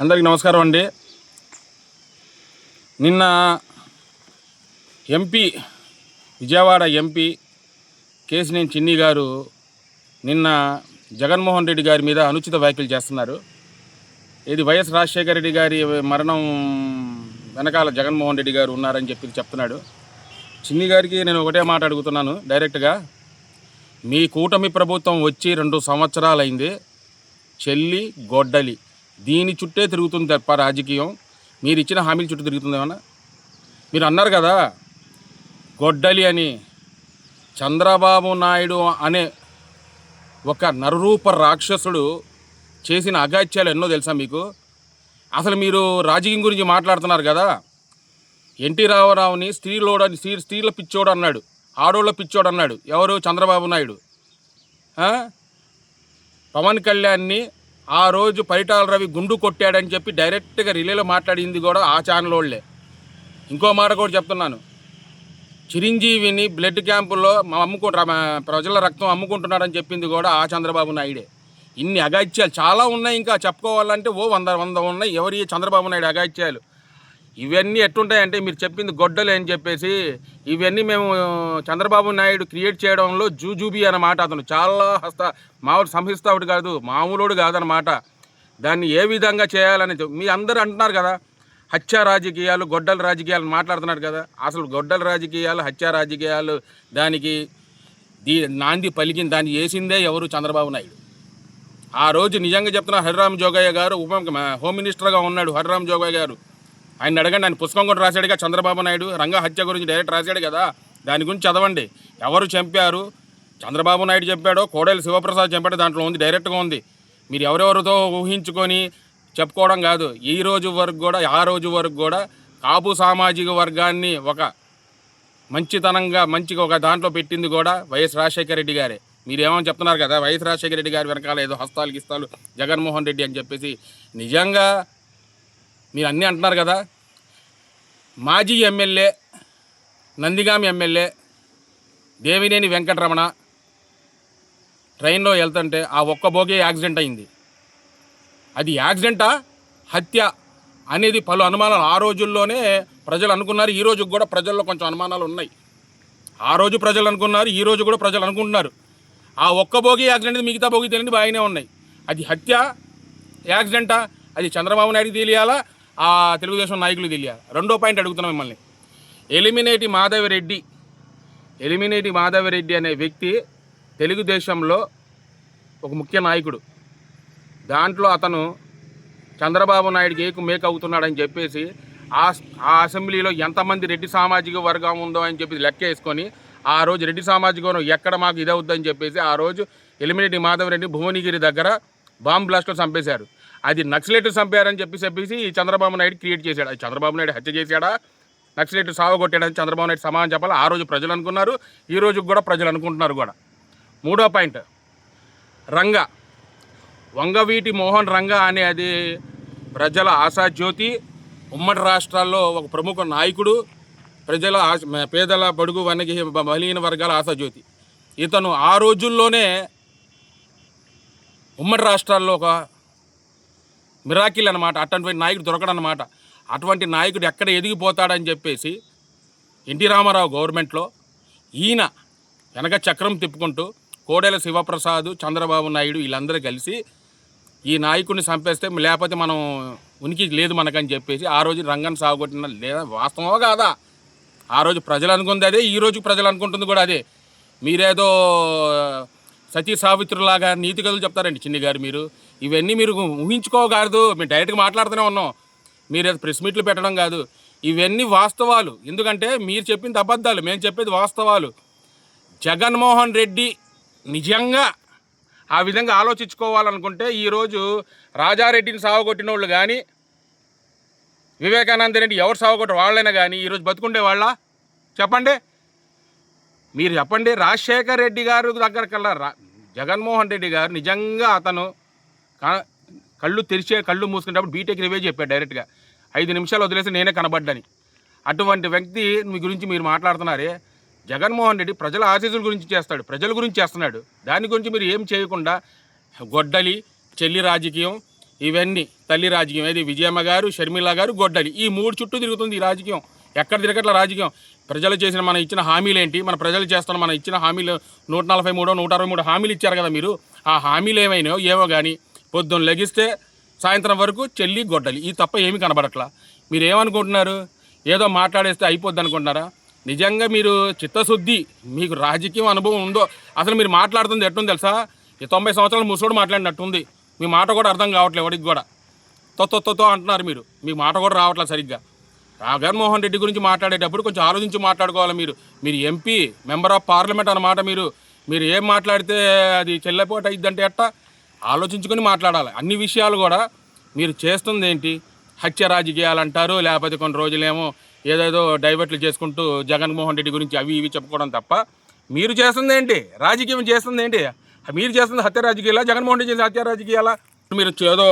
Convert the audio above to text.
అందరికీ నమస్కారం అండి. నిన్న విజయవాడ ఎంపీ కేశినేని చిన్ని గారు నిన్న జగన్మోహన్ రెడ్డి గారి మీద అనుచిత వ్యాఖ్యలు చేస్తున్నారు. ఇది వైఎస్ రాజశేఖర రెడ్డి గారి మరణం వెనకాల జగన్మోహన్ రెడ్డి గారు ఉన్నారని చెప్తున్నాడు. చిన్ని గారికి నేను ఒకటే మాట అడుగుతున్నాను డైరెక్ట్గా. మీ కూటమి ప్రభుత్వం వచ్చి 2 సంవత్సరాలైంది. చెల్లి గొడ్డలి దీని చుట్టే తిరుగుతుంది తప్ప రాజకీయం మీరు ఇచ్చిన హామీల చుట్టూ తిరుగుతుంది ఏమన్నా? మీరు అన్నారు కదా గొడ్డలి అని. చంద్రబాబు నాయుడు అనే ఒక నరరూప రాక్షసుడు చేసిన అగాత్యాలు ఎన్నో తెలుసా మీకు? అసలు మీరు రాజకీయం గురించి మాట్లాడుతున్నారు కదా. ఎన్టీ రామారావుని స్త్రీల పిచ్చోడు అన్నాడు, ఆడోళ్ళ పిచ్చోడు అన్నాడు. ఎవరు? చంద్రబాబు నాయుడు. పవన్ కళ్యాణ్ని ఆ రోజు పరిటాల రవి గుండు కొట్టాడని చెప్పి డైరెక్ట్గా రిలేలో మాట్లాడింది కూడా ఆ ఛానల్ వాళ్ళే. ఇంకో మాట కూడా చెప్తున్నాను, చిరంజీవిని బ్లడ్ క్యాంపుల్లో ప్రజల రక్తం అమ్ముకుంటున్నాడని చెప్పింది కూడా ఆ చంద్రబాబు నాయుడే. ఇన్ని అగాత్యాలు చాలా ఉన్నాయి, ఇంకా చెప్పుకోవాలంటే 100 ఉన్నాయి. ఎవరి చంద్రబాబు నాయుడు అగాత్యాలు ఇవన్నీ ఎట్టుంటాయంటే, మీరు చెప్పింది గొడ్డలు అని చెప్పేసి ఇవన్నీ మేము చంద్రబాబు నాయుడు క్రియేట్ చేయడంలో జూజూబీ అన్నమాట. అతను చాలా మామూలు సంహిస్తావుడు కాదు, మామూలుడు కాదన్నమాట. దాన్ని ఏ విధంగా చేయాలని మీ అందరూ అంటున్నారు కదా, హత్య రాజకీయాలు గొడ్డల రాజకీయాలు మాట్లాడుతున్నారు కదా. అసలు గొడ్డల రాజకీయాలు హత్య రాజకీయాలు దానికి నాంది పలికిన దాన్ని వేసిందే ఎవరు? చంద్రబాబు నాయుడు. ఆ రోజు నిజంగా చెప్తున్నా, హరిరామ్ జోగయ్య గారు హోమ్ మినిస్టర్గా ఉన్నాడు. హరిరామ్ జోగయ్య గారు ఆయన అడగండి, ఆయన పుస్తకం కూడా రాశాడుగా చంద్రబాబు నాయుడు. రంగ హత్య గురించి డైరెక్ట్ రాశాడు కదా, దాని గురించి చదవండి. ఎవరు చంపారు? చంద్రబాబు నాయుడు చెప్పాడో కోడెల శివప్రసాద్ చెప్పాడో దాంట్లో ఉంది, డైరెక్ట్గా ఉంది. మీరు ఎవరెవరితో ఊహించుకొని చెప్పుకోవడం కాదు. ఈ రోజు వరకు కూడా ఆ రోజు వరకు కూడా కాపు సామాజిక వర్గాన్ని ఒక మంచిగా ఒక దాంట్లో పెట్టింది కూడా వైఎస్ రాజశేఖర రెడ్డి గారే. మీరేమని చెప్తున్నారు కదా, వైఎస్ రాజశేఖర రెడ్డి గారి వెనకాల ఏదో హస్తాలు జగన్మోహన్ రెడ్డి అని చెప్పేసి. నిజంగా మీరు అన్నీ అంటున్నారు కదా. మాజీ ఎమ్మెల్యే నందిగామి ఎమ్మెల్యే దేవినేని వెంకటరమణ ట్రైన్లో వెళ్తుంటే ఆ ఒక్క బోగే యాక్సిడెంట్ అయింది. అది యాక్సిడెంటా హత్య అనేది పలు అనుమానాలు ఆ రోజుల్లోనే ప్రజలు అనుకున్నారు. ఈ రోజు కూడా ప్రజల్లో కొంచెం అనుమానాలు ఉన్నాయి. ఆ రోజు ప్రజలు అనుకున్నారు, ఈ రోజు కూడా ప్రజలు అనుకుంటున్నారు. ఆ ఒక్క బోగి యాక్సిడెంట్ మిగతా బోగి తెలియని బాగానే ఉన్నాయి. అది హత్య యాక్సిడెంటా అది చంద్రబాబు నాయుడుకి తెలియాలా, ఆ తెలుగుదేశం నాయకులు తెలియాలి. రెండో పాయింట్ అడుగుతున్నాం మిమ్మల్ని. ఎలిమినేటి మాధవిరెడ్డి అనే వ్యక్తి తెలుగుదేశంలో ఒక ముఖ్య నాయకుడు. దాంట్లో అతను చంద్రబాబు నాయుడికి మేక్ అవుతున్నాడని చెప్పేసి ఆ అసెంబ్లీలో ఎంతమంది రెడ్డి సామాజిక వర్గం ఉందో అని చెప్పి లెక్క వేసుకొని ఆ రోజు రెడ్డి సామాజిక వర్గం ఎక్కడ మాకు ఇదవుద్దని చెప్పేసి ఆ రోజు ఎలిమినేటి మాధవిరెడ్డి భువనగిరి దగ్గర బాంబ్ బ్లాస్ట్లో చంపేశారు. అది నక్సలైట్ చంపారని చెప్పేసి చంద్రబాబు నాయుడు క్రియేట్ చేశాడు. అది చంద్రబాబు నాయుడు హత్య చేశాడా, నక్సలైట్ సావగొట్టాడని చంద్రబాబు నాయుడు సమాధానం చెప్పాలి. ఆ రోజు ప్రజలు అనుకున్నారు, ఈ రోజు కూడా ప్రజలు అనుకుంటున్నారు కూడా. మూడో పాయింట్, వంగవీటి మోహన్ రంగా అనే అది ప్రజల ఆశాజ్యోతి, ఉమ్మడి రాష్ట్రాల్లో ఒక ప్రముఖ నాయకుడు, పేదల బడుగు బలహీన వర్గాల ఆశాజ్యోతి. ఇతను ఆ రోజుల్లోనే ఉమ్మడి రాష్ట్రాల్లో ఒక మిరాకిల్ అనమాట. అటువంటి నాయకుడు దొరకడనమాట. అటువంటి నాయకుడు ఎక్కడ ఎదిగిపోతాడని చెప్పేసి ఎన్టీ రామారావు గవర్నమెంట్లో ఈయన వెనక చక్రం తిప్పుకుంటూ కోడెల శివప్రసాద్, చంద్రబాబు నాయుడు వీళ్ళందరూ కలిసి ఈ నాయకుడిని చంపేస్తే లేకపోతే మనం ఉనికి లేదు మనకని చెప్పేసి ఆ రోజు రంగన్ సాగుకొట్టిన లేదా వాస్తవమో కాదా? ఆ రోజు ప్రజలు అనుకుంది అదే, ఈ రోజు ప్రజలు అనుకుంటుంది కూడా అదే. మీరేదో సతీ సావిత్రులాగా నీతి కథలు చెప్తారండి చిన్ని గారు. మీరు ఇవన్నీ మీరు ఊహించుకోగలదు. మేము డైరెక్ట్గా మాట్లాడుతూనే ఉన్నాం, మీరు ఏదో ప్రెస్ మీట్లు పెట్టడం కాదు. ఇవన్నీ వాస్తవాలు. ఎందుకంటే మీరు చెప్పింది అబద్ధాలు, మేము చెప్పేది వాస్తవాలు. జగన్మోహన్ రెడ్డి నిజంగా ఆ విధంగా ఆలోచించుకోవాలనుకుంటే ఈరోజు రాజారెడ్డిని సావగొట్టిన వాళ్ళు కానీ, వివేకానంద రెడ్డి ఎవరు సావగొట్టిన వాళ్ళైనా కానీ ఈరోజు బతుకుండే వాళ్ళ చెప్పండి? మీరు చెప్పండి. రాజశేఖర్ రెడ్డి గారు దగ్గర కల్లా జగన్మోహన్ రెడ్డి గారు నిజంగా అతను కళ్ళు మూసుకునేటప్పుడు బీటెక్ రివే చెప్పాడు డైరెక్ట్గా, 5 నిమిషాలు వదిలేసి నేనే కనబడ్డని. అటువంటి వ్యక్తి మీ గురించి మీరు మాట్లాడుతున్నారే. జగన్మోహన్ రెడ్డి ప్రజల ఆశీస్సుల గురించి చేస్తాడు, ప్రజల గురించి చేస్తున్నాడు. దాని గురించి మీరు ఏం చేయకుండా గొడ్డలి చెల్లి రాజకీయం ఇవన్నీ తల్లి రాజకీయం. ఏది విజయమ్మ గారు, షర్మిల గారు, గొడ్డలి, ఈ 3 చుట్టూ తిరుగుతుంది ఈ రాజకీయం. ఎక్కడ తిరగట్ల రాజకీయం. ప్రజలు చేసిన మనం ఇచ్చిన హామీలు ఏంటి, మన ప్రజలు చేస్తున్న మనం ఇచ్చిన హామీలు 143 163 హామీలు ఇచ్చారు కదా మీరు. ఆ హామీలు ఏమైనాయో ఏవో కానీ పొద్దున్న లెగిస్తే సాయంత్రం వరకు చెల్లి గొడ్డలి, ఈ తప్ప ఏమీ కనబడట్లా. మీరు ఏమనుకుంటున్నారు, ఏదో మాట్లాడేస్తే అయిపోద్ది అనుకుంటున్నారా? నిజంగా మీరు చిత్తశుద్ధి, మీకు రాజకీయం అనుభవం ఉందో అసలు మీరు మాట్లాడుతుంది ఎట్టుంది తెలుసా? ఈ 90 సంవత్సరాల ముసోడు మాట్లాడినట్టుంది. మీ మాట కూడా అర్థం కావట్లేదు ఎవరికి కూడా. తొత్తో అంటున్నారు మీరు, మీ మాట కూడా రావట్లేదు సరిగ్గా. జగన్మోహన్ రెడ్డి గురించి మాట్లాడేటప్పుడు కొంచెం ఆలోచించి మాట్లాడుకోవాలి మీరు. మీరు ఎంపీ, మెంబర్ ఆఫ్ పార్లమెంట్ అన్నమాట. మీరు ఏం మాట్లాడితే అది చెల్లపోటు అయిద్దంటే ఎట్టా ఆలోచించుకొని మాట్లాడాలి. అన్ని విషయాలు కూడా మీరు చేస్తుంది ఏంటి, హత్య రాజకీయాలు అంటారు, లేకపోతే కొన్ని రోజులేమో ఏదేదో డైవర్ట్లు చేసుకుంటూ జగన్మోహన్ రెడ్డి గురించి అవి ఇవి చెప్పుకోవడం తప్ప మీరు చేస్తుంది ఏంటి, రాజకీయం చేస్తుంది ఏంటి? మీరు చేస్తుంది హత్య రాజకీయాలా, జగన్మోహన్ రెడ్డి చేసిన హత్య రాజకీయాలా? మీరు ఏదో